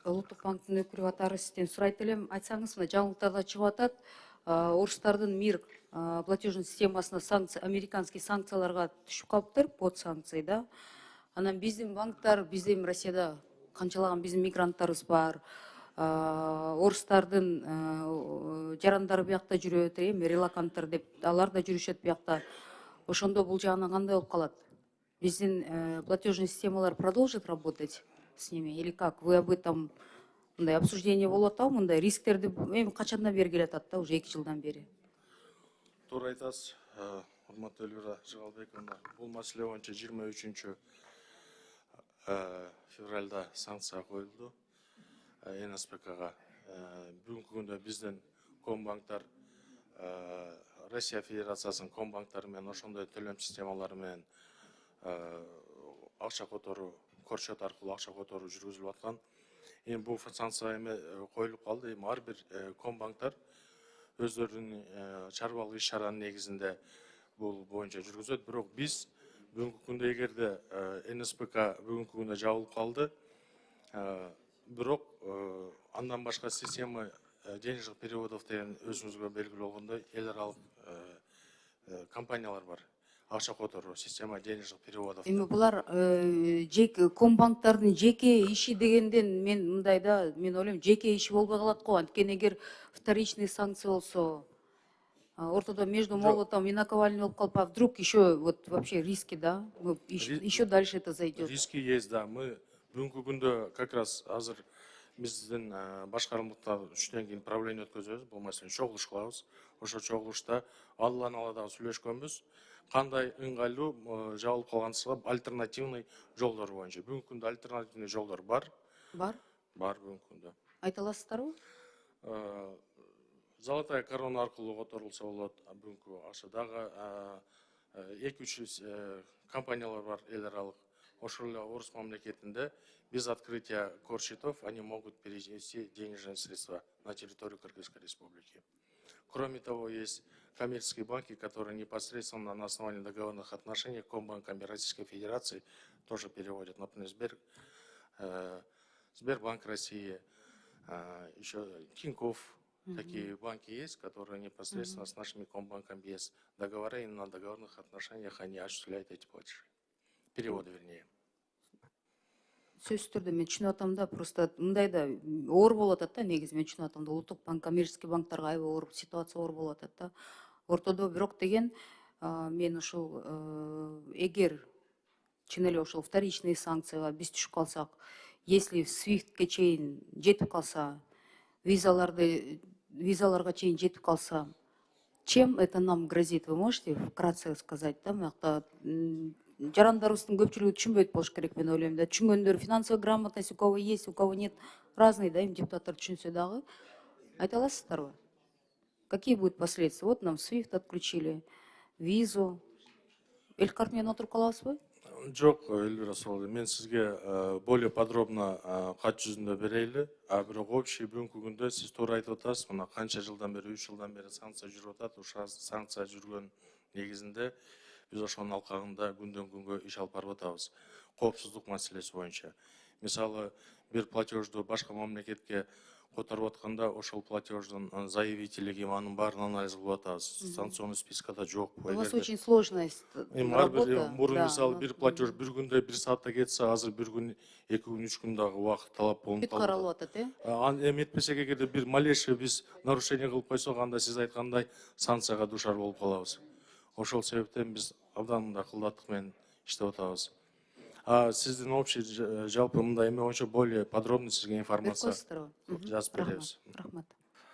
Улуттук банктын өкүлү катары сизден сурайт элем. Айтсаңыз, мына жаңылыктарда чыгып атат, орустардын МИР платежный системасына американский санкцияларга түшүп калыптыр, под санкции да. Анан биздин банктар, биздин Россияда канчалаган биздин мигранттарыбыз бар. Орустардын жарандары биякта жүрөт, релаканттар деп, алар да жүрүшөт биякта. Ошондо бул жагынан кандай болуп калат? Биздин платежный системалар продолжит работать с ними или как? Вы об этом мындай обсуждение болуп атабы, мындай рисктерди эми качандан бери келатат да, уже 2 жылдан бери? Туура айтасыз, урматтуу Элвира Жыгалбековна. Бул маселе боюнча 23 февралда санкция коюлду НСПКга. Бүгүнкү күндө биздин комбанктар Россия Федерациясынын комбанктары менен ошондой төлөм системалары менен акча которуу, корчот аркылуу акча которуу жүргүзүлүп аткан. Эми бул санкция коюлуп калды. Эми ар бир комбанктар өздөрүнүн чарбалык иш чаранын негизинде бул боюнча жүргүзөт. Бирок биз бүгүнкү күндө эгерде НСПК бүгүнкү күндө жабылып калды, бирок андан башка система денежных переводов деген өзүңүзгө белгилүү болгондой эл аралык компаниялар бар. Акча которуу, система денежных переводов. Эми булар комбанктардын жеке иши дегенден мен мындай да, мен ойлойм, жеке иши болбой калат го. Анткени эгер вторичный санкция болсо, ортодо между молотом и наковальней болуп калып, а вдруг еще вот вообще риски, да? Еще дальше это зайдет. Риски есть, да. Мы бүгүнкү күндө как раз азыр биздин башкармалыкта 3-төн кийин правление өткөзөбүз. Бул маселени чогулуш кылабыз. Ошо чогулушта алла дагы сүйлөшкөнбүз. Кандай ыңгайлуу жабылып калгансызга альтернативный жолдор боюнча. Бүгүнкү күндө альтернативный жолдор бар. Бар? Бар бүгүнкү күндө. Айта аласыздарбы? Золотая корона аркылуу которулса болот. Бүгүнкү акча дагы 2-3 компаниялар бар эл аралык. Ошол эле орус мамлекетинде без открытия корсчетов они могут перевести денежные средства на территорию Кыргызской Республики. Кроме того, есть коммерческие банки, которые непосредственно на основании договорных отношений к комбанкам Российской Федерации тоже переводят. Например, Сбербанк России, еще Тинькофф. Такие банки есть, которые непосредственно с нашими комбанками без договора и на договорных отношениях они осуществляют эти платежи. Переводы, вернее. Сөз түрдө мен түшүнүп атам да, просто мындай да оор болуп атат да, негизи мен түшүнүп атам да, улуттук банк, коммерческий банктарга аябай оор ситуация оор болуп атат да. Ортодо бирок деген мен ушул эгер чын эле ошол вторичный санкцияга биз түшүп калсак, если SWIFT-ке чейин жетип калса, визаларга чейин жетип калса, чем это нам грозит? Вы можете вкратце сказать, да, мынакта жарандарыбыздын көпчүлүгү түшүнбөйт болуш керек, мен ойлойм да. Түшүнгөндөр, финансовая грамотность у кого есть, у кого нет, разный, да, депутаттар түшүнсө дагы. Айта аласыздарбы? Какие будут последствия? Вот нам SWIFT отключили, визу. Эл карт менен отуруп калабызбы? Жок, Эльвира Соолу, мен сизге более подробно кат жүзүндө берейли. Бирок общий бүгүнкү күндө сиз туура айтып атасыз, мына канча жылдан бери, 3 жылдан бери санкция жүрүп атат. Ушул санкция жүргөн негизинде биз ошонун алкагында күндөн күнгө иш алып барып атабыз. Коопсуздук маселеси боюнча. Мисалы, бир платежду башка мамлекетке которуп атканда, ошол платеждун заявители ким, анын баарын анализ кылып атабыз. Санкционный спискада жок. У вас очень сложная работа. Мурун мисалы бир платеж бир күндө 1 саатта кетсе, азыр бир күн, 2 күн, 3 күн дагы убакыт талап болуп бүт каралып атат, Эми этпесек, эгерде бир малейший биз нарушение кылып койсок, анда сиз айткандай санкцияга душар болуп калабыз. Ошол себептен биз абдан мындай кылдаттык менен иштеп атабыз. Сиздин общий жалпы мындай эме боюнча более подробный сизге информация жазып беребиз. Рахмат.